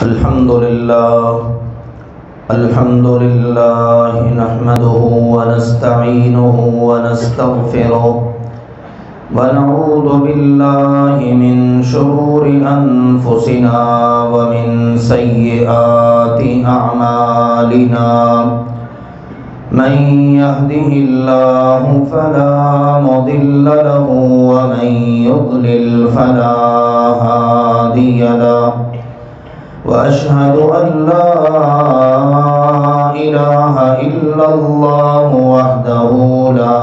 الحمد لله نحمده ونستعينه ونستغفره ونعوذ بالله من شرور أنفسنا ومن سيئات أعمالنا من يهده الله فلا مضل له ومن يضلل فلا هادي له وأشهد أن لا إله إلا الله وحده لا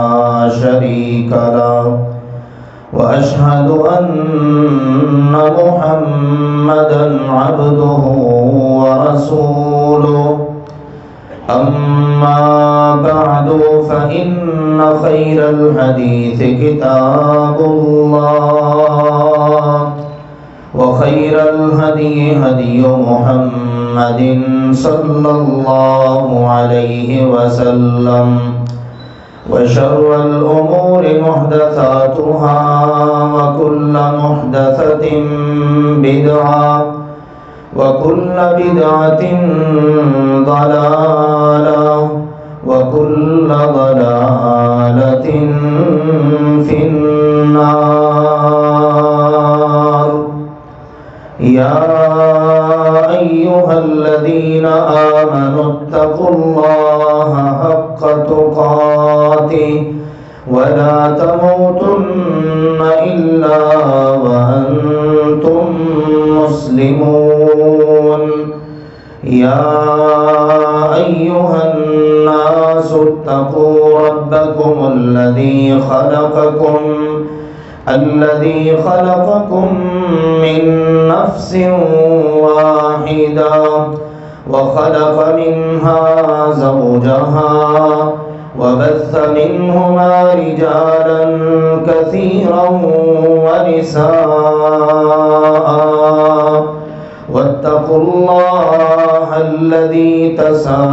شريك له وأشهد أن محمدا عبده ورسوله أما بعد فإن خير الحديث كتاب الله وخير الهدي هدي محمد صلى الله عليه وسلم وشر الأمور محدثاتها وكل محدثة بدعة وكل بدعة ضلالة وكل ضلالة في النار. يا أيها الذين آمنوا اتقوا الله حق تقاته ولا تموتن إلا وأنتم مسلمون. يا أيها الناس اتقوا ربكم الذي خلقكم من نفس واحدة وخلق منها زوجها وبث منهما رجالا كثيرا ونساء واتقوا الله الذي تساءلون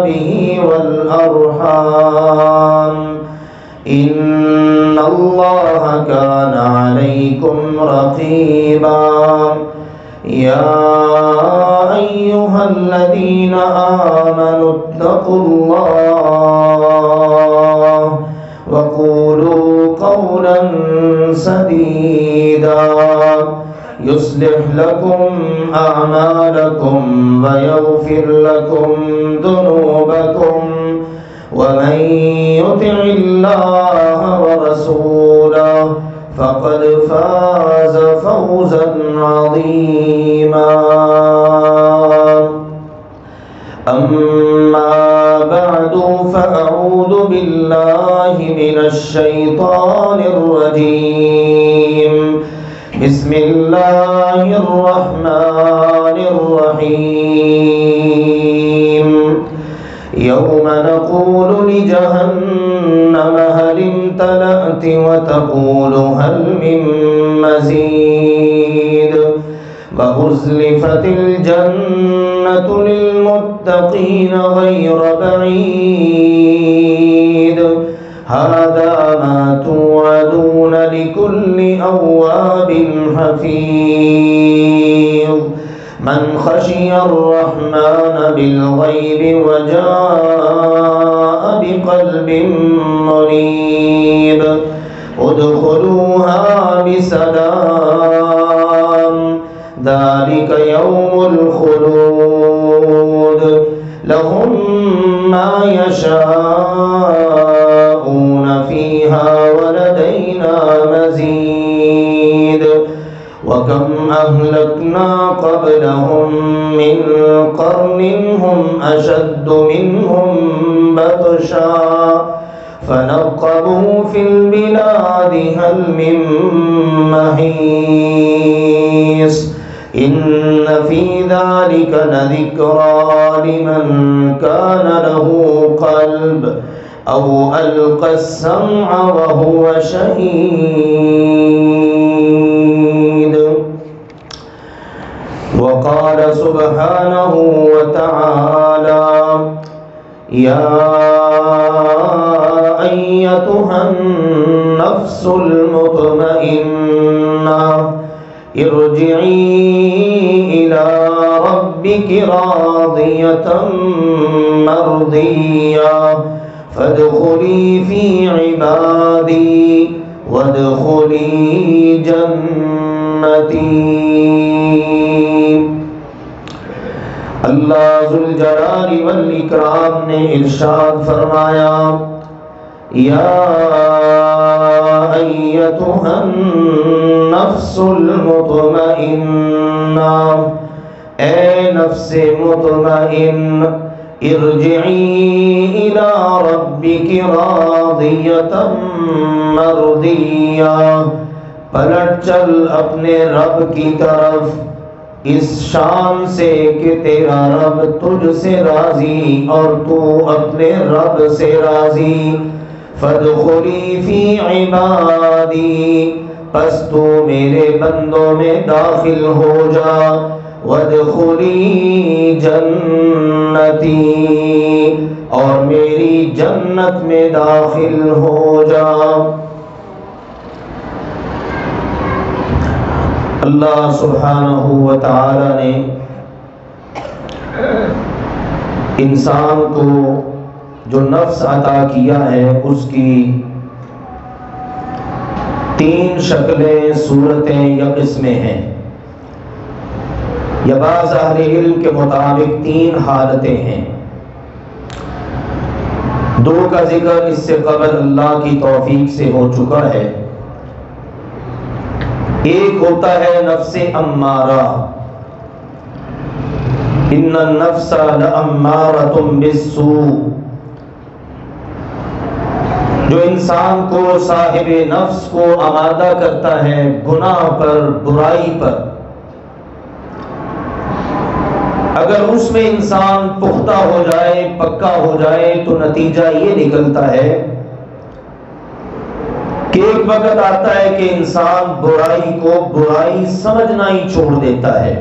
به والأرحام إن الله كان عليكم رقيبا. يا أيها الذين آمنوا اتقوا الله وقولوا قولا سديدا يصلح لكم أعمالكم ويغفر لكم ذنوبكم ومن يطع الله ورسوله فقد فاز فوزا عظيما. أما بعد فأعوذ بالله من الشيطان الرجيم. بسم الله الرحمن الرحيم. يوم نقول لجهنم هل امتلأت وتقول هل من مزيد وأزلفت الجنة للمتقين غير بعيد هذا ما توعدون لكل أواب حفيظ من خشي الرحمن بالغيب وجاء بقلب منيب ادخلوها بسلام ذلك يوم الخلود لهم ما يشاءون فيها ولدينا مزيد. وكم أهلكنا قبلهم من قرن هم أشد منهم بطشا فنقبوا في البلاد هل من محيص إن في ذلك لذكرى لمن كان له قلب أو ألقى السمع وهو شهيد. وقال سبحانه وتعالى يا أيتها النفس المطمئنة ارجعی الی ربک راضیۃ مرضیہ فادخلی فی عبادی وادخلی جنتی۔ اللہ ذوالجلال والاکرام نے ارشاد فرمایا، یا ایتھا النفس المطمئنہ، اے نفس مطمئن، ارجعی الی ربک راضیۃ مرضیہ، پلٹ چل اپنے رب کی طرف اس شان سے کہ تیرا رب تجھ سے راضی اور تو اپنے رب سے راضی۔ فادخلی فی عبادی، پس تو میرے بندوں میں داخل ہو جا، وادخلی جنتی، اور میری جنت میں داخل ہو جا۔ اللہ سبحانہ و تعالی نے انسان کو جو نفس عطا کیا ہے اس کی تین شکلیں، صورتیں یا قسمیں ہیں، یا بعض اہل علم کے مطابق تین حالتیں ہیں۔ دو کا ذکر اس سے قبل اللہ کی توفیق سے ہو چکا ہے۔ ایک ہوتا ہے نفس امارہ، ان النفس لامارۃ بالسوء، جو انسان کو، صاحب نفس کو آمادہ کرتا ہے گناہ پر، برائی پر۔ اگر اس میں انسان پختہ ہو جائے، پکا ہو جائے، تو نتیجہ یہ نکلتا ہے کہ ایک وقت آتا ہے کہ انسان برائی کو برائی سمجھنا ہی چھوڑ دیتا ہے،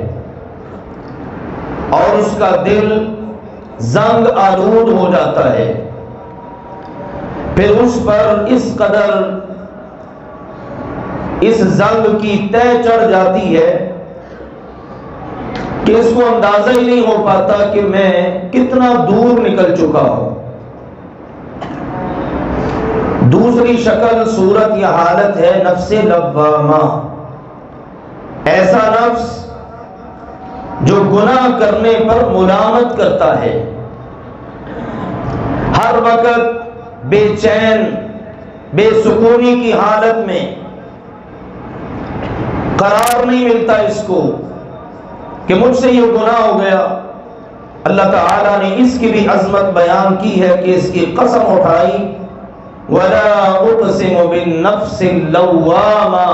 اور اس کا دل زنگ آلود ہو جاتا ہے۔ پھر اس پر اس قدر اس زنگ کی تہ چڑھ جاتی ہے کہ اس کو اندازہ ہی نہیں ہو پاتا کہ میں کتنا دور نکل چکا ہوں۔ دوسری شکل، صورت یا حالت ہے نفس لوامہ، ایسا نفس جو گناہ کرنے پر ملامت کرتا ہے، ہر وقت بے چین، بے سکونی کی حالت میں، قرار نہیں ملتا اس کو کہ مجھ سے یہ گناہ ہو گیا۔ اللہ تعالیٰ نے اس کی بھی عظمت بیان کی ہے کہ اس کی قسم اٹھائی، وَلَا أُقْسِمُ بِالنَّفْسِ اللَّوَّامَةِ،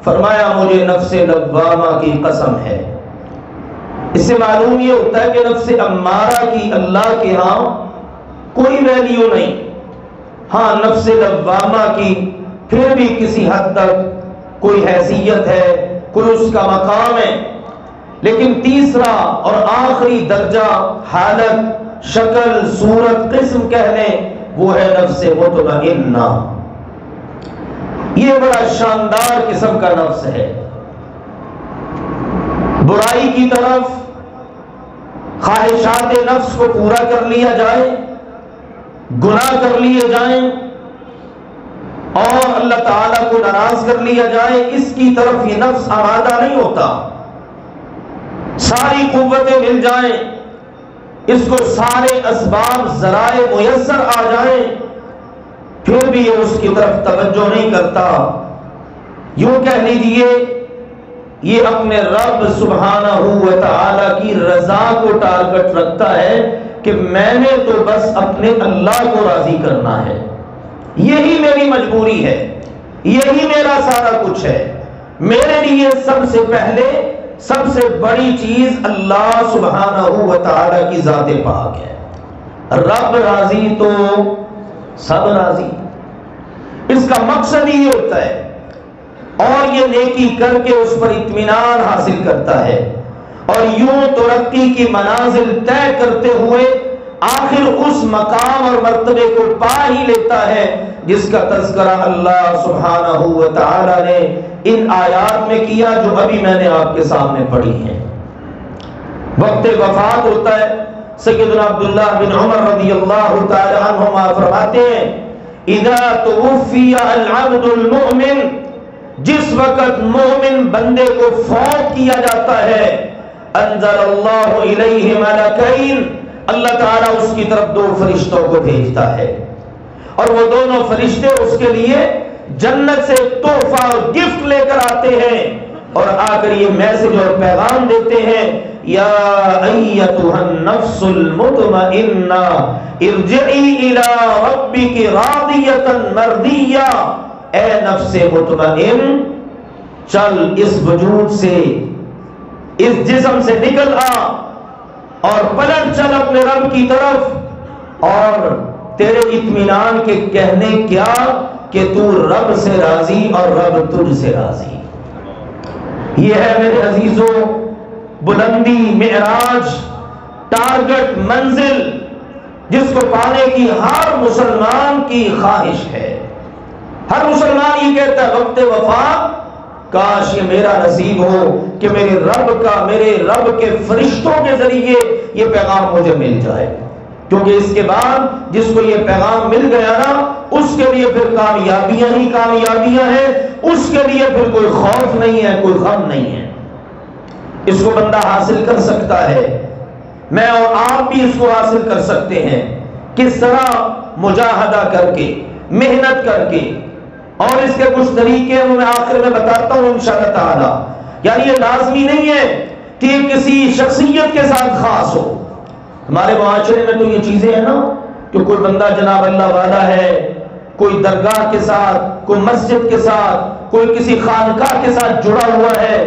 فرمایا مجھے نفس لوامہ کی قسم ہے۔ اس سے معلوم یہ ہوتا ہے کہ نفس امارہ کی اللہ کے ہاں کوئی ویلیو نہیں، ہاں نفس لوامہ کی پھر بھی کسی حد تک کوئی حیثیت ہے، کوئی اس کا مقام ہے، لیکن تیسرا اور آخری درجہ، حالت، شکل، صورت، قسم کہہ لیں، وہ ہے نفس مطمئنہ۔ یہ بڑا شاندار قسم کا نفس ہے۔ برائی کی طرف خواہشات نفس کو پورا کر لیا جائے، گناہ کر لیے جائیں، اور اللہ تعالیٰ کو ناراض کر لیا جائے، اس کی طرف یہ نفس آمادہ نہیں ہوتا۔ ساری قوتیں مل جائیں، اس کو سارے اسباب، ذرائع میسر آ جائیں، پھر بھی یہ اس کی طرف توجہ نہیں کرتا۔ یوں کہہ لیجئے یہ اپنے رب سبحانہ و تعالی کی رضا کو ٹارگٹ رکھتا ہے کہ میں نے تو بس اپنے اللہ کو راضی کرنا ہے، یہی میری مجبوری ہے، یہی میرا سارا کچھ ہے، میرے لیے سب سے پہلے، سب سے بڑی چیز اللہ سبحانہ و تعالی کی ذات پاک ہے۔ رب راضی تو سب راضی، اس کا مقصد ہی یہ ہوتا ہے، اور یہ نیکی کر کے اس پر اطمینان حاصل کرتا ہے، اور یوں ترقی کی منازل طے کرتے ہوئے آخر اس مقام اور مرتبے کو پا ہی لیتا ہے جس کا تذکرہ اللہ سبحانہ و تعالی نے ان آیات میں کیا جو ابھی میں نے آپ کے سامنے پڑھی ہیں۔ وقت وفات ہوتا ہے، سیدنا عبداللہ بن عمر رضی اللہ تعالی عنہما فرماتے ہیں اذا توفی العبد المؤمن، جس وقت مومن بندے کو فوت کیا جاتا ہے، انزل اللہ الیہ ملکین، اللہ تعالیٰ اس کی طرف دو فرشتوں کو بھیجتا ہے، اور وہ دونوں فرشتے اس کے لیے جنت سے تحفہ اور گفٹ لے کر آتے ہیں، اور آ کر یہ میسج اور پیغام دیتے ہیں یا ایتھا النفس المطمئنہ ارجعی الی ربک راضیۃ مرضیہ، اے نفس مطمئن چل اس وجود سے، اس جسم سے نکل آ اور پلٹ چل اپنے رب کی طرف، اور تیرے اطمینان کے کہنے کیا کہ تو رب سے راضی اور رب تجھ سے راضی۔ یہ ہے میرے عزیزوں بلندی، معراج، ٹارگٹ، منزل جس کو پانے کی ہر مسلمان کی خواہش ہے۔ ہر مسلمان یہ کہتا ہے وقت وفات کاش یہ میرا نصیب ہو کہ میرے رب کے فرشتوں کے ذریعے یہ پیغام مجھے مل جائے، کیونکہ اس کے بعد جس کو یہ پیغام مل گیا نا اس کے لیے پھر کامیابیاں ہی کامیابیاں ہیں، اس کے لیے پھر کوئی خوف نہیں ہے، کوئی غم نہیں ہے۔ اس کو بندہ حاصل کر سکتا ہے، میں اور آپ بھی اس کو حاصل کر سکتے ہیں۔ کس طرح؟ مجاہدہ کر کے، محنت کر کے، اور اس کے کچھ طریقے ہیں میں آخر میں بتاتا ہوں انشاءاللہ تعالی۔ یعنی یہ لازمی نہیں ہے کہ یہ کسی شخصیت کے ساتھ خاص ہو۔ ہمارے معاشرے میں تو یہ چیزیں ہیں نا کہ کوئی بندہ جناب اللہ والا ہے، کوئی درگاہ کے ساتھ، کوئی مسجد کے ساتھ، کوئی کسی خانقاہ کے ساتھ جڑا ہوا ہے،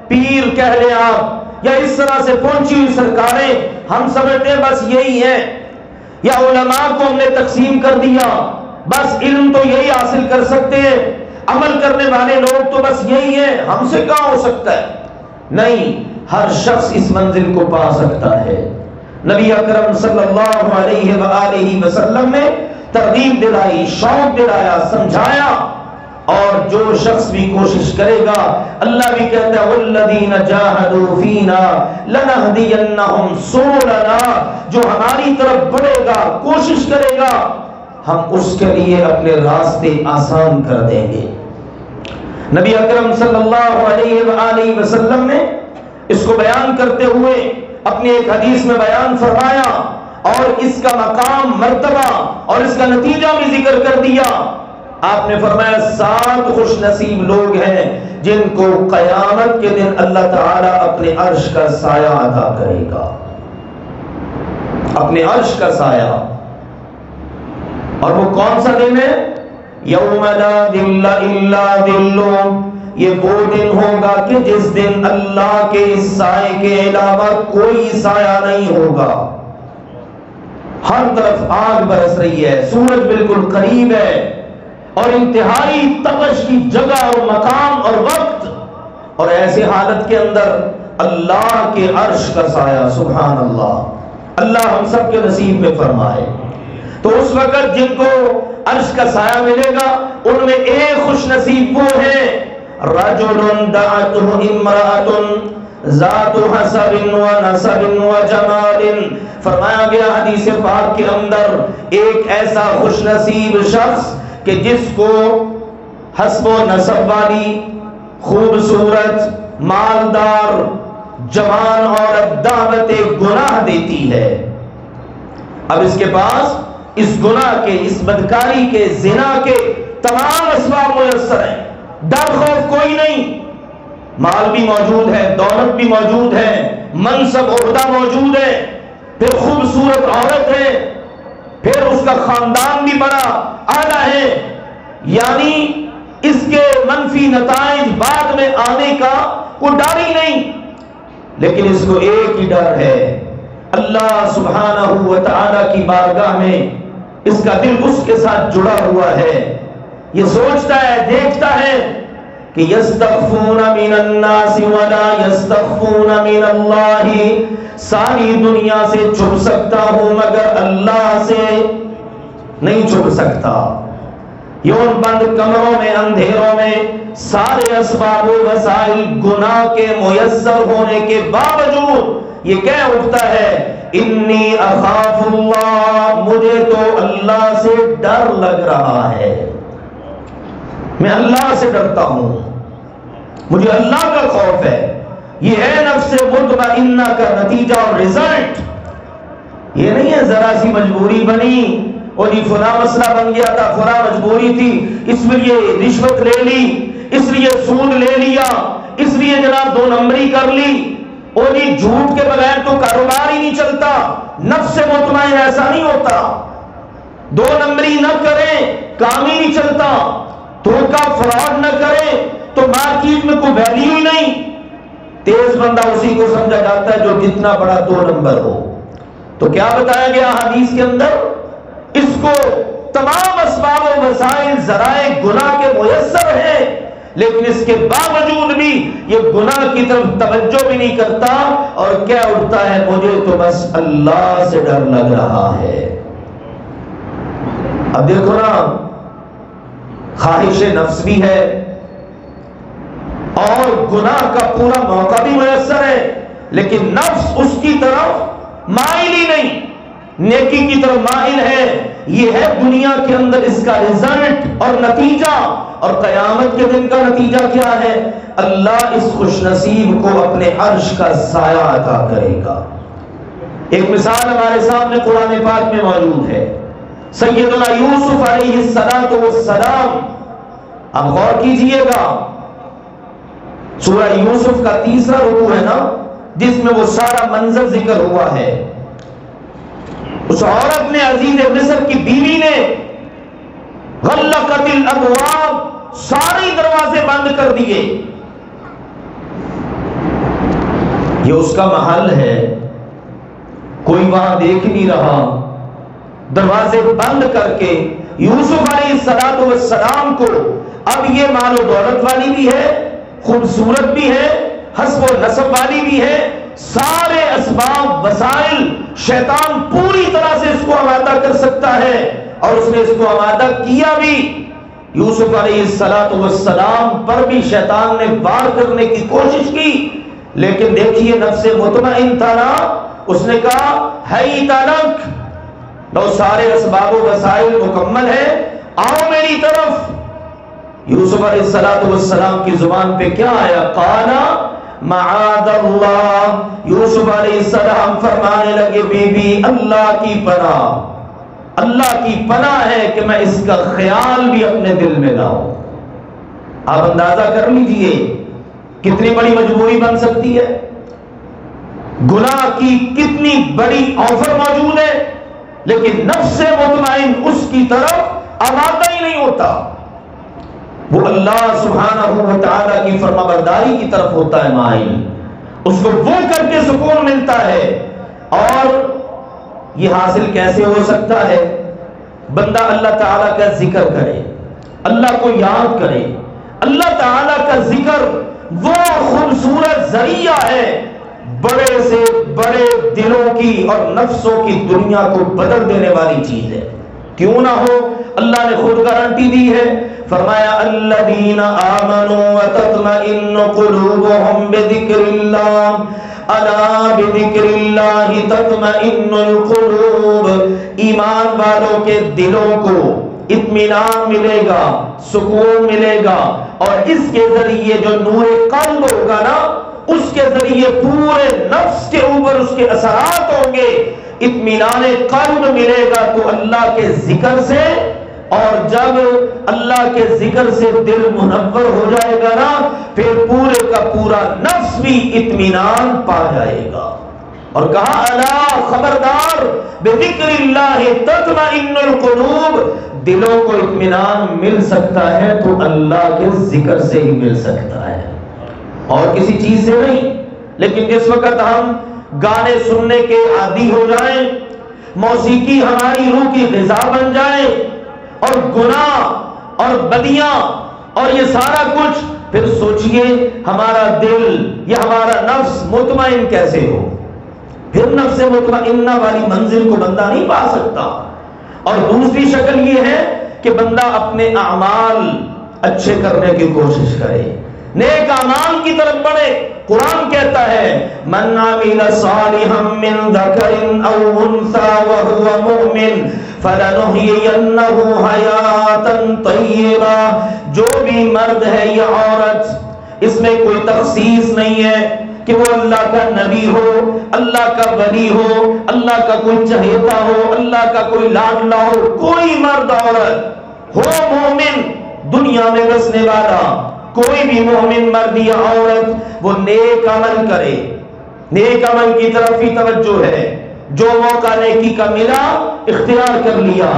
پیر کہہ لیں آپ، یا اس طرح سے پہنچی ہوئی سرکاریں، ہم سمجھتے ہیں بس یہی ہے، یا علماء کو ہم نے تقسیم کر دیا، بس علم تو یہی حاصل کر سکتے ہیں، عمل کرنے والے لوگ تو بس یہی ہیں، ہم سے کہاں ہو سکتا ہے؟ نہیں، ہر شخص اس منزل کو پا سکتا ہے۔ نبی اکرم صلی اللہ علیہ وآلہ وسلم نے ترغیب دلائی، شوق دلایا، سمجھایا، اور جو شخص بھی کوشش کرے گا، اللہ بھی کہتا ہے والذین جاہدوا فینا لنہدینہم سبلنا، جو ہماری طرف بڑھے گا، کوشش کرے گا، ہم اس کے لیے اپنے راستے آسان کر دیں گے۔ نبی اکرم صلی اللہ علیہ وآلہ وسلم نے اس کو بیان کرتے ہوئے اپنی ایک حدیث میں بیان فرمایا، اور اس کا مقام، مرتبہ اور اس کا نتیجہ بھی ذکر کر دیا۔ آپ نے فرمایا 7 خوش نصیب لوگ ہیں جن کو قیامت کے دن اللہ تعالیٰ اپنے عرش کا سایہ عطا کرے گا، اپنے عرش کا سایہ۔ اور وہ کون سا دن ہے؟ یوم لا ظل الا ظلہ، یہ وہ دن ہوگا کہ جس دن اللہ کے سائے کے علاوہ کوئی سایہ نہیں ہوگا۔ ہر طرف آگ برس رہی ہے، سورج بالکل قریب ہے، اور انتہائی تپش کی جگہ اور مقام اور وقت، اور ایسے حالت کے اندر اللہ کے عرش کا سایہ، سبحان اللہ، اللہ ہم سب کے نصیب میں فرمائے۔ تو اس وقت جن کو عرش کا سایہ ملے گا ان میں ایک خوش نصیب وہ ہے رجل دعته امرأة ذات حسب ونسب وجمال۔ فرمایا گیا حدیث پاک کے اندر ایک ایسا خوش نصیب شخص کہ جس کو حسب و نسب والی، خوبصورت، مالدار، جوان عورت دعوت گناہ دیتی ہے۔ اب اس کے پاس اس گناہ کے، اس بدکاری کے، زنا کے تمام اسباب میسر ہیں، ڈر خوف کوئی نہیں، مال بھی موجود ہے، دولت بھی موجود ہے، منصب عہدہ موجود ہے، پھر خوبصورت عورت ہے، پھر اس کا خاندان بھی بڑا اعلیٰ ہے، یعنی اس کے منفی نتائج بعد میں آنے کا کوئی ڈر ہی نہیں، لیکن اس کو ایک ہی ڈر ہے، اللہ سبحانہ و تعالی کی بارگاہ میں اس کا دل اس کے ساتھ جڑا ہوا ہے، یہ سوچتا ہے، دیکھتا ہے کہ یستخفون من الناس ولا یستخفون من اللہ، ساری دنیا سے چھپ سکتا ہوں مگر اللہ سے نہیں چھپ سکتا۔ یہ ان بند کمروں میں، اندھیروں میں سارے اسباب و وسائل گناہ کے میسر ہونے کے باوجود یہ کہہ اٹھتا ہے انی اخاف اللہ، مجھے تو اللہ سے ڈر لگ رہا ہے، میں اللہ سے ڈرتا ہوں، مجھے اللہ کا خوف ہے۔ یہ ہے نفس مطمئنہ کا نتیجہ اور رزلٹ۔ یہ نہیں ہے ذرا سی مجبوری بنی اور یہ فلاں مسئلہ بن گیا تھا، فلاں مجبوری تھی، اس لیے رشوت لے لی، اس لیے سود لے لیا، اس لیے جناب 2 نمبری کر لی، اور یہ جھوٹ کے بغیر تو کاروبار ہی نہیں چلتا۔ نفس مطمئن ایسا نہیں ہوتا، 2 نمبری نہ کریں کام ہی نہیں چلتا، دھوکہ فراڈ نہ کریں تو مارکیٹ میں کوئی ویلیو ہی نہیں۔ تیز بندہ اسی کو سمجھا جاتا ہے جو جتنا بڑا 2 نمبر ہو۔ تو کیا بتایا گیا حدیث کے اندر؟ اس کو تمام اسباب و وسائل ذرائع گناہ کے میسر ہیں، لیکن اس کے باوجود بھی یہ گناہ کی طرف توجہ بھی نہیں کرتا اور کیا اٹھتا ہے مجھے تو بس اللہ سے ڈر لگ رہا ہے۔ اب دیکھو نا، خواہش نفس بھی ہے اور گناہ کا پورا موقع بھی میسر ہے، لیکن نفس اس کی طرف مائل ہی نہیں، نیکی کی طرف مائل ہے۔ یہ ہے دنیا کے اندر اس کا رزلٹ اور نتیجہ، اور قیامت کے دن کا نتیجہ کیا ہے؟ اللہ اس خوش نصیب کو اپنے عرش کا سایہ عطا کرے گا۔ ایک مثال ہمارے سامنے قرآن پاک میں موجود ہے، سیدنا یوسف علیہ السلام۔ اب غور کیجئے گا، سورہ یوسف کا 3 رکوع ہے نا، جس میں وہ سارا منظر ذکر ہوا ہے۔ اس عورت نے، عزیز مصر کی بیوی نے غلقت الابواب، سارے دروازے بند کر دیے۔ یہ اس کا محل ہے، کوئی وہاں دیکھ نہیں رہا، دروازے بند کر کے یوسف علیہ السلام کو اب یہ مال و دولت والی بھی ہے، خوبصورت بھی ہے، حسب و نسب والی بھی ہے، سارے اسباب وسائل شیطان پوری طرح سے اس کو آمادہ کر سکتا ہے، اور اس نے اس کو آمادہ کیا بھی۔ یوسف علیہ السلام پر بھی شیطان نے وار کرنے کی کوشش کی، لیکن دیکھیے نفس مطمئن تھا نا، اس نے کہا ہے تلک، لو سارے اسباب و وسائل مکمل ہیں، آؤ میری طرف۔ یوسف علیہ السلام کی زبان پہ کیا آیا؟ قال معاذ اللہ، یوسف علیہ السلام فرمانے لگے بی بی اللہ کی پناہ، اللہ کی پناہ ہے کہ میں اس کا خیال بھی اپنے دل میں لاؤں۔ آپ اندازہ کر لیجئے کتنی بڑی مجبوری بن سکتی ہے، گناہ کی کتنی بڑی آفر موجود ہے، لیکن نفس مطمئن اس کی طرف آمادہ ہی نہیں ہوتا، وہ اللہ سبحانہ و تعالیٰ کی فرمانبرداری کی طرف ہوتا ہے مائل، اس کو وہ کر کے سکون ملتا ہے۔ اور یہ حاصل کیسے ہو سکتا ہے؟ بندہ اللہ تعالیٰ کا ذکر کرے، اللہ کو یاد کرے۔ اللہ تعالیٰ کا ذکر وہ خوبصورت ذریعہ ہے، بڑے سے بڑے دلوں کی اور نفسوں کی دنیا کو بدل دینے والی چیز ہے۔ کیوں نہ ہو؟ اللہ نے خود گارنٹی دی ہے، فرمایا الذین آمنوا وتطمئن قلوبهم بذکر اللہ الا بذکر اللہ تطمئن القلوب، ایمان والوں کے دلوں کو اطمینان ملے گا، سکون ملے گا، اور اس کے ذریعے جو نور قلب ہوگا نا، اس کے ذریعے پورے نفس کے اوپر اس کے اثرات ہوں گے، اطمینان قلب ملے گا تو اللہ کے ذکر سے، اور جب اللہ کے ذکر سے دل منور ہو جائے گا نا، پھر پورے کا پورا نفس بھی اطمینان پا جائے گا۔ اور کہا الا، خبردار، بذکر اللہ تطمئن القلوب، دلوں کو اطمینان مل سکتا ہے تو اللہ کے ذکر سے ہی مل سکتا ہے، اور کسی چیز سے نہیں۔ لیکن جس وقت ہم گانے سننے کے عادی ہو جائیں، موسیقی ہماری روح کی غذا بن جائے، اور گناہ اور بدیاں اور یہ سارا کچھ پھر سوچئے ہمارا دل یا ہمارا نفس مطمئن کیسے ہو؟ پھر نفس مطمئنہ والی منزل کو بندہ نہیں پا سکتا۔ اور دوسری شکل یہ ہے کہ بندہ اپنے اعمال اچھے کرنے کی کوشش کرے، نیک اعمال کی طرف بڑھے۔ قرآن کہتا ہے من عمل صالحا من ذکر او انثى وهو مؤمن فلنحيينه حیاة طیبہ، جو بھی مرد ہے یا عورت، اس میں کوئی تخصیص نہیں ہے کہ وہ اللہ کا نبی ہو، اللہ کا ولی ہو، اللہ کا کوئی چہیتا ہو، اللہ کا کوئی لاڈلا ہو، کوئی مرد عورت ہو مومن دنیا میں بسنے والا، کوئی بھی مومن مرد یا عورت وہ نیک عمل کرے، نیک عمل کی طرف ہی توجہ ہے، جو موقع نیکی کا ملا اختیار کر لیا،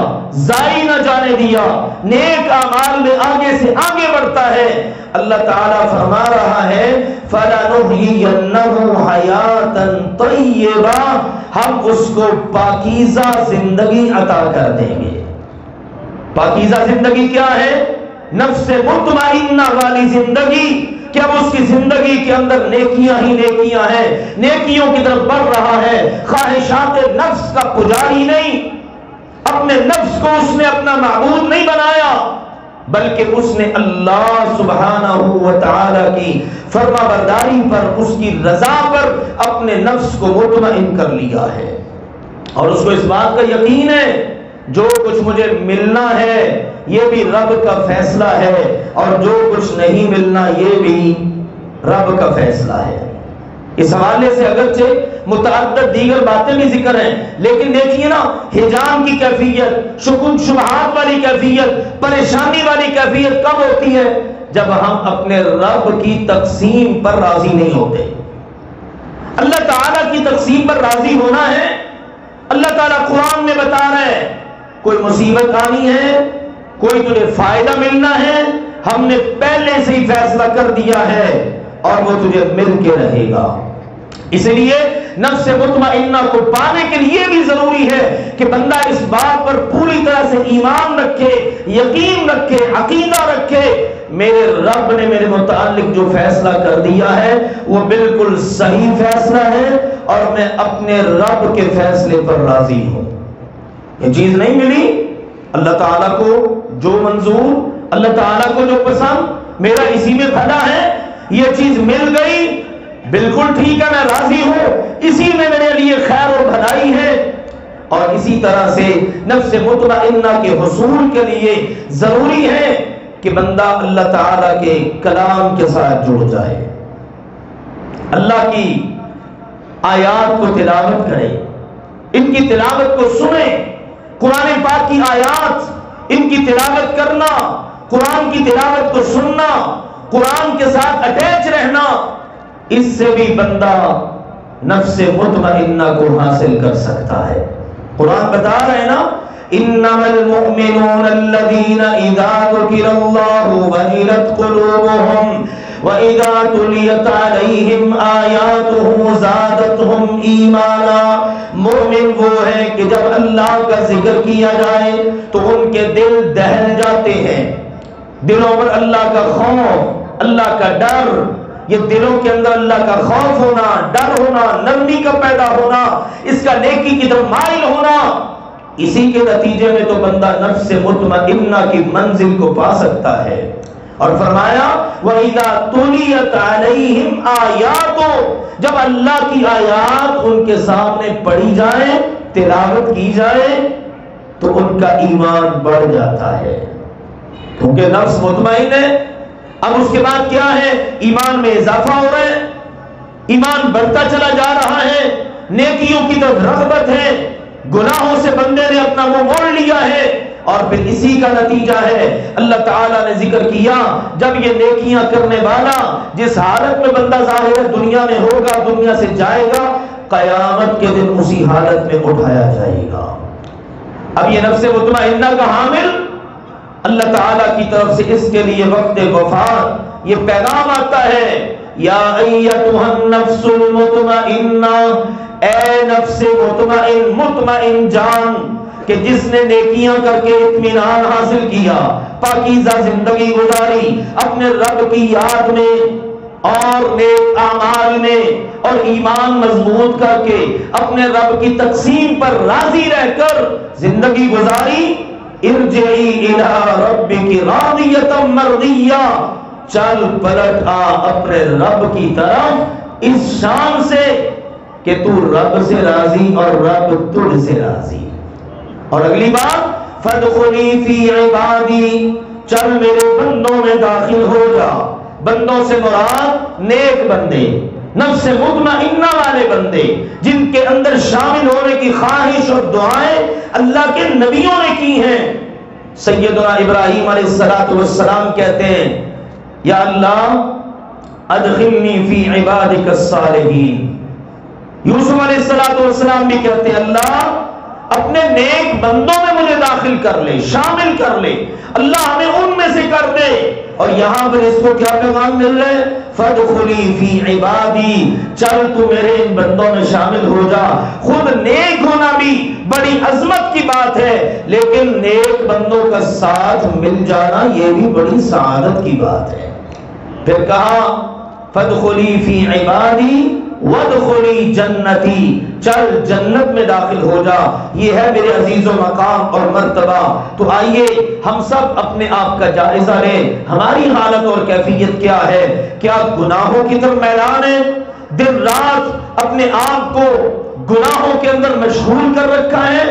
ضائع نہ جانے دیا، نیک اعمال میں آگے سے آگے بڑھتا ہے۔ اللہ تعالیٰ فرما رہا ہے فَلَنُحْيِيَنَّهُ حَيَاةً طَيِّبَةً، ہم اس کو پاکیزہ زندگی عطا کر دیں گے۔ پاکیزہ زندگی کیا ہے؟ نفس مطمئنہ والی زندگی، کہ اب اس کی زندگی کے اندر نیکیاں ہی نیکیاں ہیں، نیکیوں کی طرف بڑھ رہا ہے، خواہشات نفس کا پجاری نہیں، اپنے نفس کو اس نے اپنا معبود نہیں بنایا، بلکہ اس نے اللہ سبحانہ و تعالی کی فرما برداری پر، اس کی رضا پر اپنے نفس کو مطمئن کر لیا ہے، اور اس کو اس بات کا یقین ہے جو کچھ مجھے ملنا ہے یہ بھی رب کا فیصلہ ہے، اور جو کچھ نہیں ملنا یہ بھی رب کا فیصلہ ہے۔ اس حوالے سے اگرچہ متعدد دیگر باتیں بھی ذکر ہیں، لیکن دیکھیے نا، ہجان کی کیفیت، شکوک شبہات والی کیفیت، پریشانی والی کیفیت کب ہوتی ہے؟ جب ہم اپنے رب کی تقسیم پر راضی نہیں ہوتے۔ اللہ تعالیٰ کی تقسیم پر راضی ہونا ہے۔ اللہ تعالیٰ قرآن میں بتا رہے ہیں کوئی مصیبت آنی ہے، کوئی تجھے فائدہ ملنا ہے، ہم نے پہلے سے ہی فیصلہ کر دیا ہے اور وہ تجھے مل کے رہے گا۔ اس لیے نفس مطمئنہ کو پانے کے لیے بھی ضروری ہے کہ بندہ اس بات پر پوری طرح سے ایمان رکھے، یقین رکھے، عقیدہ رکھے، میرے رب نے میرے متعلق جو فیصلہ کر دیا ہے وہ بالکل صحیح فیصلہ ہے، اور میں اپنے رب کے فیصلے پر راضی ہوں۔ یہ چیز نہیں ملی اللہ تعالیٰ کو جو منظور، اللہ تعالیٰ کو جو پسند، میرا اسی میں بھلا ہے، یہ چیز مل گئی بالکل ٹھیک ہے، میں راضی ہوں، اسی میں میرے لیے خیر اور بھلائی ہے۔ اور اسی طرح سے نفس مطمئنہ کے حصول کے لیے ضروری ہے کہ بندہ اللہ تعالیٰ کے کلام کے ساتھ جڑ جائے، اللہ کی آیات کو تلاوت کرے، ان کی تلاوت کو سنے، قرآن پاک کی آیات ان کی تلاوت کرنا، قرآن کی تلاوت کو سننا، قرآن کے ساتھ اٹیچ رہنا، اس سے بھی بندہ نفس مطمئنہ کو حاصل کر سکتا ہے۔ قرآن بتا رہے ہیں نا انما المؤمنون الذين اذا ذكر الله وجلت قلوبهم واذا تليت عليهم آياته زادتهم ایمانا، مومن وہ ہے کہ جب اللہ کا ذکر کیا جائے تو ان کے دل دہل جاتے ہیں، دلوں پر اللہ کا خوف، اللہ کا ڈر، یہ دلوں کے اندر اللہ کا خوف ہونا، ڈر ہونا، نرمی کا پیدا ہونا، اس کا نیکی کی طرف مائل ہونا، اسی کے نتیجے میں تو بندہ نفس مطمئنہ کی منزل کو پا سکتا ہے۔ اور فرمایا وَإِذَا تُلِيَتْ عَلَيْهِمْ آیَاتُ، جب اللہ کی آیات ان کے سامنے پڑھی جائیں، تلاوت کی جائے تو ان کا ایمان بڑھ جاتا ہے، کیونکہ نفس مطمئن ہے۔ اب اس کے بعد کیا ہے؟ ایمان میں اضافہ ہو رہا ہے، ایمان بڑھتا چلا جا رہا ہے، نیکیوں کی طرف رغبت ہے، گناہوں سے بندے نے اپنا منہ موڑ لیا ہے، اور پھر اسی کا نتیجہ ہے اللہ تعالیٰ نے ذکر کیا جب یہ نیکیاں کرنے والا جس حالت میں بندہ ظاہر دنیا میں ہوگا، دنیا سے جائے گا، قیامت کے دن اسی حالت میں اٹھایا جائے گا۔ اب یہ نفس مطمئنہ کا حامل اللہ تعالیٰ کی طرف سے اس کے لیے وقت وفات یہ پیغام آتا ہے، یا ایتھا النفس المطمئنہ، اے نفس مطمئن، مطمئن جان، کہ جس نے نیکیاں کر کے اطمینان حاصل کیا، پاکیزہ زندگی گزاری، اپنے رب کی یاد میں اور نیک اعمال میں اور ایمان مضبوط کر کے اپنے رب کی تقسیم پر راضی رہ کر زندگی گزاری، ارجعی الی ربک راضیۃ مرضیہ، چل پلٹ آ اپنے رب کی طرف اس شان سے کہ تو رب سے راضی اور رب تجھ سے راضی۔ اور اگلی بات، فادخلی فی عبادی، چل میرے بندوں میں داخل ہو جا۔ بندوں سے مراد نیک بندے، نفس مطمئنہ والے بندے، جن کے اندر شامل ہونے کی خواہش اور دعائیں اللہ کے نبیوں نے کی ہیں۔ سیدنا ابراہیم علیہ السلام کہتے ہیں، یا اللہ ادخلنی فی عبادک الصالحین۔ یوسف علیہ السلام بھی کہتے ہیں، اللہ اپنے نیک بندوں میں مجھے داخل کر لے، شامل کر لے، اللہ ہمیں ان میں سے کر دے۔ اور یہاں پر اس کو کیا پیغام مل رہا ہے؟ فادخلی فی عبادی، چل تو میرے ان بندوں میں شامل ہو جا۔ خود نیک ہونا بھی بڑی عظمت کی بات ہے، لیکن نیک بندوں کا ساتھ مل جانا یہ بھی بڑی سعادت کی بات ہے۔ پھر کہا فادخلی فی عبادی وادخلی جنتی، چل جنت میں داخل ہو جا۔ یہ ہے میرے عزیز و مقام اور مرتبہ۔ تو آئیے ہم سب اپنے آپ کا جائزہ لیں، ہماری حالت اور کیفیت کیا ہے؟ کیا گناہوں کی طرف میلان ہے؟ دن رات اپنے آپ کو گناہوں کے اندر مشغول کر رکھا ہے؟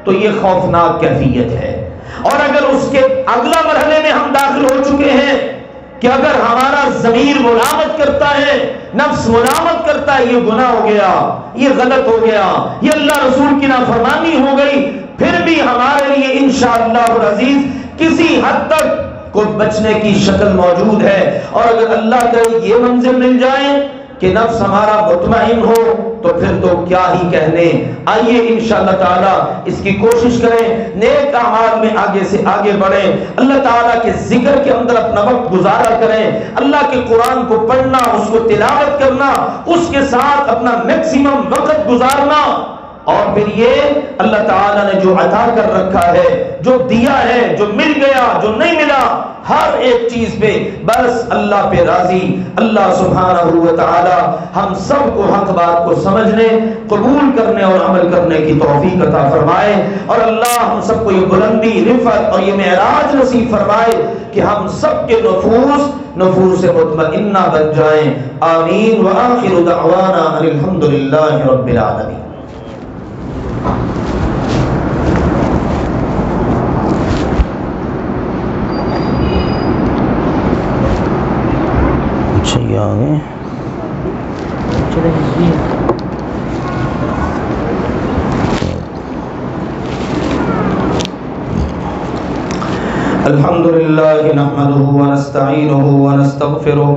تو یہ خوفناک کیفیت ہے۔ اور اگر اس کے اگلا مرحلے میں ہم داخل ہو چکے ہیں کہ اگر ہمارا ضمیر ملامت کرتا ہے، نفس ملامت کرتا ہے، یہ گناہ ہو گیا، یہ غلط ہو گیا، یہ اللہ رسول کی نافرمانی ہو گئی، پھر بھی ہمارے لیے انشاءاللہ العزیز کسی حد تک کو بچنے کی شکل موجود ہے۔ اور اگر اللہ کرے یہ منزل مل جائے کہ نفس ہمارا مطمئن ہو تو پھر تو کیا ہی کہنے۔ آئیے انشاءاللہ تعالی اس کی کوشش کریں، نیک اعمال میں آگے سے آگے بڑھیں، اللہ تعالیٰ کے ذکر کے اندر اپنا وقت گزارا کریں، اللہ کے قرآن کو پڑھنا، اس کو تلاوت کرنا، اس کے ساتھ اپنا میکسیمم وقت گزارنا۔ اور پھر یہ اللہ تعالیٰ نے جو عطا کر رکھا ہے، جو دیا ہے، جو مل گیا، جو نہیں ملا، ہر ایک چیز پہ بس اللہ پہ راضی۔ اللہ سبحانہ و تعالی ہم سب کو حق بات کو سمجھنے، قبول کرنے اور عمل کرنے کی توفیق عطا فرمائے، اور اللہ ہم سب کو یہ بلندی، رفعت اور یہ معراج نصیب فرمائے کہ ہم سب کے نفوس مطمئنہ بن جائیں۔ آمین۔ وآخر دعوانا ان الحمدللہ رب العالمین۔ الحمد لله نحمده ونستعينه ونستغفره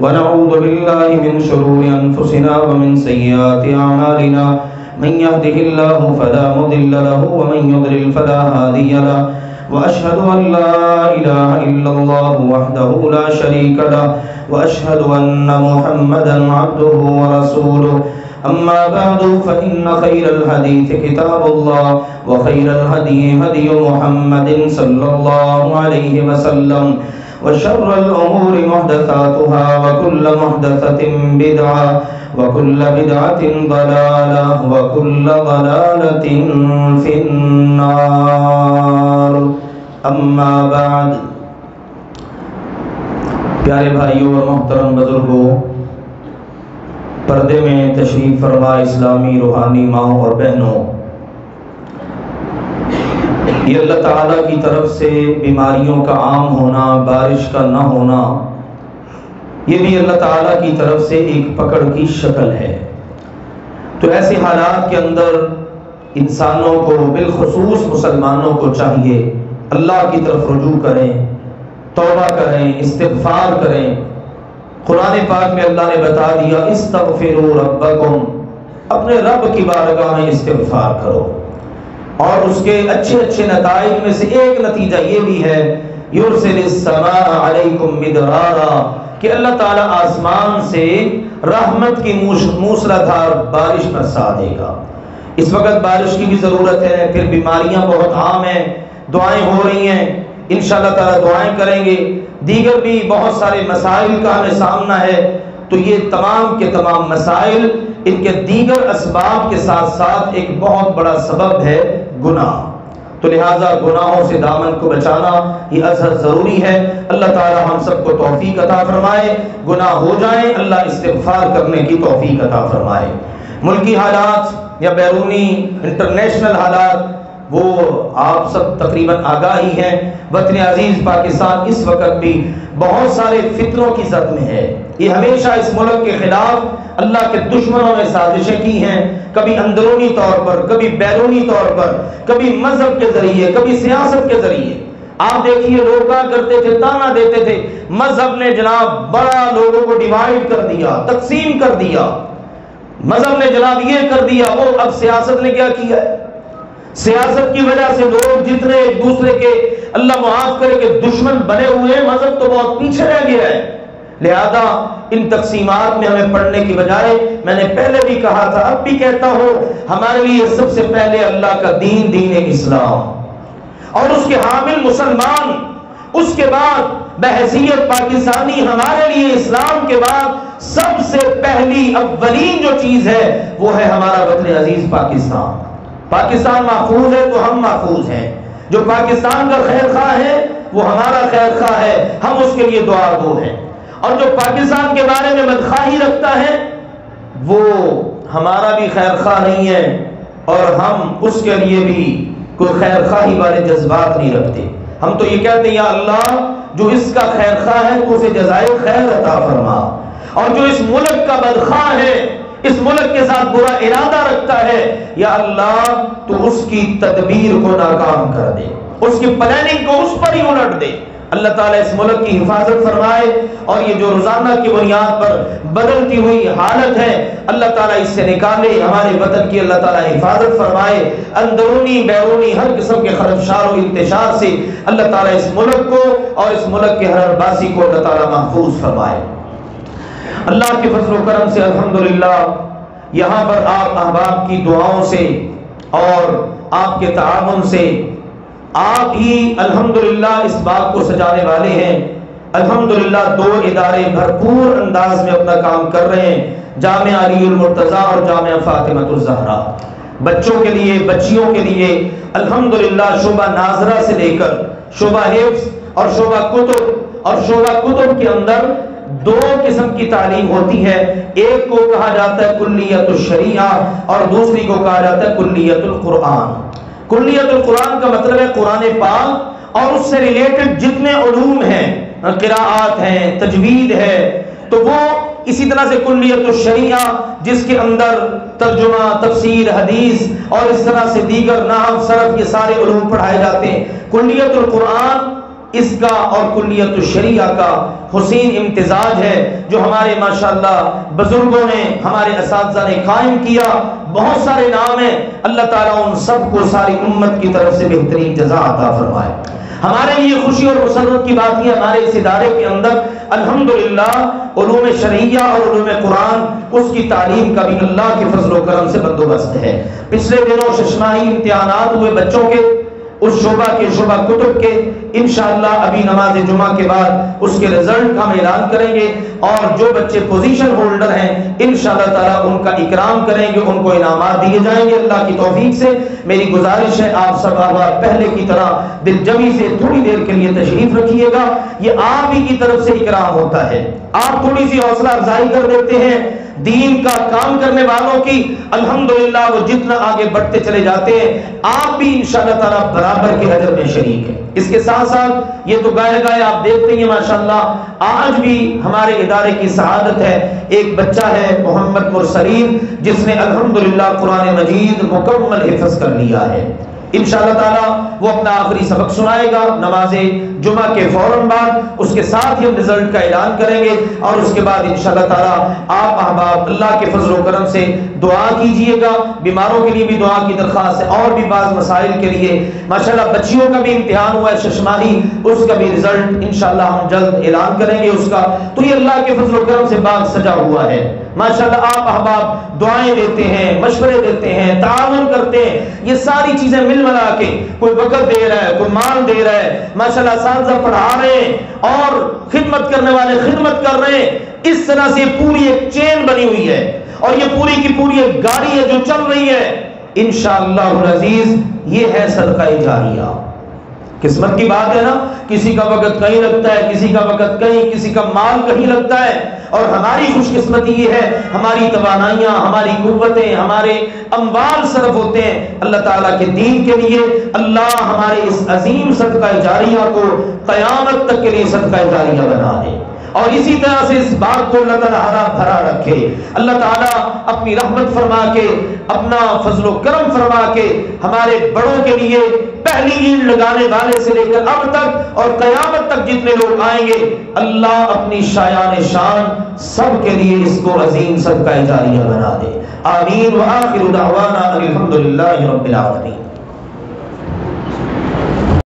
ونعوذ بالله من شرور أنفسنا ومن سيئات أعمالنا من يهده الله فلا مضل له ومن يضلل فلا هادي له وأشهد أن لا إله إلا الله وحده لا شريك له وأشهد أن محمدا عبده ورسوله أما بعد فإن خير الحديث كتاب الله وخير الهدي هدي محمد صلى الله عليه وسلم وشر الأمور محدثاتها وكل محدثة بدعة وكل بدعة ضلالة وكل ضلالة في النار أما بعد۔ پیارے بھائیوں اور محترم بزرگوں، پردے میں تشریف فرما اسلامی روحانی ماؤں اور بہنوں، یہ اللہ تعالیٰ کی طرف سے بیماریوں کا عام ہونا، بارش کا نہ ہونا، یہ بھی اللہ تعالیٰ کی طرف سے ایک پکڑ کی شکل ہے۔ تو ایسے حالات کے اندر انسانوں کو، بالخصوص مسلمانوں کو چاہیے اللہ کی طرف رجوع کریں، توبہ کریں، استغفار کریں۔ قرآن پاک میں اللہ نے بتا دیا استغفروا ربکم، اپنے رب کی بارگاہ میں استغفار کرو۔ اور اس کے اچھے نتائج میں سے ایک نتیجہ یہ بھی ہے یرسل السماء علیکم مدرارا، کہ اللہ تعالیٰ آسمان سے رحمت کی موسلادھار بارش برسا دے گا۔ اس وقت بارش کی بھی ضرورت ہے، پھر بیماریاں بہت عام ہیں، دعائیں ہو رہی ہیں، انشاءاللہ تعالیٰ دعائیں کریں گے، دیگر بھی بہت سارے مسائل کا ہمیں سامنا ہے، تو یہ تمام کے تمام مسائل ان کے دیگر اسباب کے ساتھ ساتھ ایک بہت بڑا سبب ہے گناہ، تو لہٰذا گناہوں سے دامن کو بچانا یہ ازحد ضروری ہے۔ اللہ تعالی ہم سب کو توفیق عطا فرمائے، گناہ ہو جائیں اللہ استغفار کرنے کی توفیق عطا فرمائے۔ ملکی حالات یا بیرونی انٹرنیشنل حالات وہ آپ سب تقریباً آگاہ ہی ہیں، وطن عزیز پاکستان اس وقت بھی بہت سارے فتنوں کی زد میں ہے، یہ ہمیشہ اس ملک کے خلاف اللہ کے دشمنوں نے سازشیں کی ہیں، کبھی اندرونی طور پر، کبھی بیرونی طور پر، کبھی مذہب کے ذریعے، کبھی سیاست کے ذریعے۔ آپ دیکھیے لوگ کیا کرتے تھے، تانا دیتے تھے مذہب نے جناب بڑا لوگوں کو ڈیوائیڈ کر دیا، تقسیم کر دیا، مذہب نے جناب یہ کر دیا وہ۔ اب سیاست نے کیا کیا ہے؟ سیاست کی وجہ سے لوگ جتنے ایک دوسرے کے اللہ معاف کرے کہ دشمن بنے ہوئے ہیں، مذہب تو بہت پیچھے رہ گیا ہے۔ لہذا ان تقسیمات میں ہمیں پڑھنے کی بجائے، میں نے پہلے بھی کہا تھا اب بھی کہتا ہوں، ہمارے لیے سب سے پہلے اللہ کا دین، دین اسلام اور اس کے حامل مسلمان، اس کے بعد بحیثیت پاکستانی ہمارے لیے اسلام کے بعد سب سے پہلی اولین جو چیز ہے وہ ہے ہمارا وطن عزیز پاکستان۔ پاکستان محفوظ ہے تو ہم محفوظ ہیں، جو پاکستان کا خیر خواہ ہے وہ ہمارا خیر خواہ ہے، ہم اس کے لیے دعا گو ہیں، اور جو پاکستان کے بارے میں بدخواہی رکھتا ہے وہ ہمارا بھی خیر خواہ نہیں ہے، اور ہم اس کے لیے بھی کوئی خیر خواہی والے جذبات نہیں رکھتے۔ ہم تو یہ کہتے ہیں یا اللہ جو اس کا خیر خواہ ہے تو اسے جزائے خیر عطا فرما، اور جو اس ملک کا بدخواہ ہے، اس ملک کے ساتھ برا ارادہ رکھتا ہے، یا اللہ تو اس کی تدبیر کو ناکام کر دے، اس کی پلاننگ کو اس پر ہی الٹ دے۔ اللہ تعالیٰ اس ملک کی حفاظت فرمائے، اور یہ جو روزانہ کی بنیاد پر بدلتی ہوئی حالت ہے اللہ تعالیٰ اس سے نکالے، ہمارے وطن کی اللہ تعالیٰ حفاظت فرمائے، اندرونی بیرونی ہر قسم کے خدشات و انتشار سے اللہ تعالیٰ اس ملک کو اور اس ملک کے ہر باسی کو اللہ تعالیٰ محفوظ فرمائے۔ اللہ کے فضل و کرم سے الحمدللہ یہاں پر آپ احباب کی دعاؤں سے اور آپ کے تعاون سے آپ ہی الحمدللہ اس بات کو سجانے والے ہیں۔ الحمدللہ دو ادارے بھرپور انداز میں اپنا کام کر رہے ہیں، جامعہ علی المرتضیٰ اور جامعہ فاطمۃ الزہرا، بچوں کے لیے، بچیوں کے لیے الحمدللہ شعبہ ناظرہ سے لے کر شعبہ حفظ اور شعبہ کتب، اور شعبہ کتب کے اندر دو قسم کی تعلیم ہوتی ہے، ایک کو کہا جاتا ہے کلیت الشریعہ اور دوسری کو کہا جاتا ہے کلیت القرآن۔ کلیت القرآن کا مطلب ہے قرآن پاک اور اس سے ریلیٹڈ جتنے علوم ہیں، قراءات ہیں، تجوید ہے، تو وہ اسی طرح سے کلیت الشریعہ جس کے اندر ترجمہ، تفسیر، حدیث اور اس طرح سے دیگر نحو، صرف، یہ سارے علوم پڑھائے جاتے ہیں۔ کلیت القرآن اس کا اور کلیت الشریعہ کا حسین امتزاج ہے جو ہمارے ماشاءاللہ بزرگوں نے، ہمارے اساتذہ نے قائم کیا۔ بہت سارے نام ہیں، اللہ تعالیٰ ان سب کو ساری امت کی طرف سے بہترین جزا عطا فرمائے۔ ہمارے لیے خوشی اور مسرت کی بات یہ ہمارے اس ادارے کے اندر الحمدللہ علوم شرعیہ اور علوم قرآن اس کی تعلیم کا بھی اللہ کے فضل و کرم سے بندوبست ہے۔ پچھلے دنوں ششماہی امتحانات ہوئے بچوں کے، اس شعبہ کے، شعبہ کتب کے، انشاءاللہ ابھی نماز جمعہ کے بعد اس کے رزلٹ ہم اعلان کریں گے، اور جو بچے پوزیشن ہولڈر ہیں انشاءاللہ تعالیٰ ان کا اکرام کریں گے، ان کو انعامات دیے جائیں گے اللہ کی توفیق سے۔ میری گزارش ہے آپ سب احباب پہلے کی طرح دل جمی سے تھوڑی دیر کے لیے تشریف رکھیے گا، یہ آپ ہی کی طرف سے اکرام ہوتا ہے، آپ تھوڑی سی حوصلہ افزائی کر دیتے ہیں دین کا کام کرنے والوں کی، الحمدللہ وہ جتنا آگے بڑھتے چلے جاتے ہیں آپ بھی انشاءاللہ تعالیٰ برابر کے اجر میں شریک ہیں۔ اس کے ساتھ ساتھ یہ تو گائے گائے آپ دیکھتے ہیں ماشاءاللہ آج بھی ہمارے ادارے کی سعادت ہے، ایک بچہ ہے محمد مرسلین جس نے الحمدللہ قرآن مجید مکمل حفظ کر لیا ہے۔ انشاءاللہ تعالیٰ وہ اپنا آخری سبق سنائے گا نماز جمعہ کے فوراً بعد، اس کے ساتھ ہی ہم رزلٹ کا اعلان کریں گے، اور اس کے بعد انشاءاللہ تعالیٰ آپ احباب اللہ کے فضل و کرم سے دعا کیجئے گا، بیماروں کے لیے بھی دعا کی درخواست ہے، اور بھی بعض مسائل کے لیے ماشاءاللہ بچیوں کا بھی امتحان ہوا ہے ششماہی، اس کا بھی رزلٹ انشاءاللہ ہم جلد اعلان کریں گے اس کا، تو یہ اللہ کے فضل و کرم سے باغ سجا ہوا ہے۔ ماشاءاللہ آپ احباب دعائیں دیتے ہیں، مشورے دیتے ہیں، تعاون کرتے ہیں، یہ ساری چیزیں مل ملا کے کوئی وقت دے رہا ہے، کوئی مال دے رہا ہے، ماشاءاللہ اساتذہ پڑھا رہے ہیں اور خدمت کرنے والے خدمت کر رہے ہیں. اس طرح سے پوری ایک چین بنی ہوئی ہے اور یہ پوری کی پوری ایک گاڑی ہے جو چل رہی ہے. انشاءاللہ العزیز یہ ہے صدقہ جاریہ. قسمت کی بات ہے نا، کسی کا وقت کہیں لگتا ہے، کسی کا وقت کہیں، کسی کا مال کہیں لگتا ہے، اور ہماری خوش قسمتی یہ ہے ہماری توانائیاں، ہماری قوتیں، ہمارے اموال صرف ہوتے ہیں اللہ تعالیٰ کے دین کے لیے. اللہ ہمارے اس عظیم صدقہ جاریہ کو قیامت تک کے لیے صدقہ جاریہ بنا دے، اور اسی طرح سے اس بات کو اللہ تعالیٰ ہرا بھرا رکھے. اللہ تعالیٰ اپنی رحمت فرما کے، اپنا فضل و کرم فرما کے ہمارے بڑوں کے لیے پہلی اینٹ لگانے والے سے لے کر اب تک اور قیامت تک جتنے لوگ آئیں گے، اللہ اپنی شایان شان سب کے لیے اس کو عظیم صدقہ جاریہ بنا دے. آمین. وآخر دعوانا الحمدللہ رب العالمین.